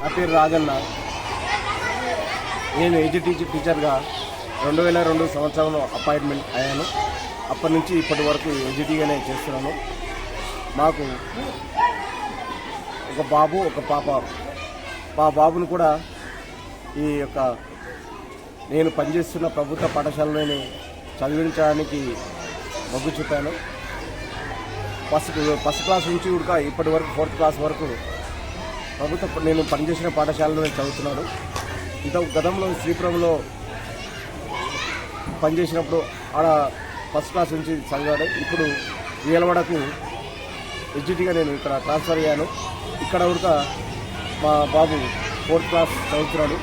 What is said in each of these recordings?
నా పేరు రాజన్న. నేను ఏజీ టీచర్గా 2002 సంవత్సరంలో అపాయింట్మెంట్ అయ్యాను. అప్పటి నుంచి ఇప్పటి వరకు ఏజీటీగానే చేస్తున్నాను. మాకు ఒక బాబు ఒక పాప. మా బాబును కూడా ఈ యొక్క నేను పనిచేస్తున్న ప్రభుత్వ పాఠశాలలోనే చదివించడానికి మొగ్గు చూపాను. ఫస్ట్ క్లాస్ నుంచి కూడా ఇప్పటి వరకు 4th క్లాస్ వరకు నేను పనిచేసిన పాఠశాలలో చదువుతున్నాను. గతంలో శ్రీపురంలో పనిచేసినప్పుడు ఆడ ఫస్ట్ క్లాస్ నుంచి చదివాడు. ఇప్పుడు వీలవాడకు ఎడ్జిటీగా నేను ఇక్కడ ట్రాన్స్ఫర్ అయ్యాను. ఇక్కడ కూడా మా బాబు 4th క్లాస్ చదువుతున్నాడు.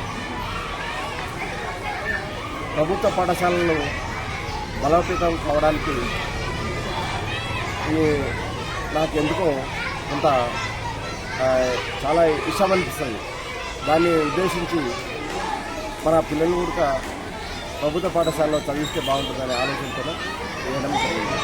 ప్రభుత్వ పాఠశాలలు బలోపేతం కావడానికి నాకు ఎందుకో కొంత చాలా ఇష్టం అనిపిస్తుంది. దాన్ని ఉద్దేశించి మన పిల్లలు కూడా ప్రభుత్వ పాఠశాలలో చదివిస్తే బాగుంటుందనే ఆలోచనతో వేయడం జరిగింది.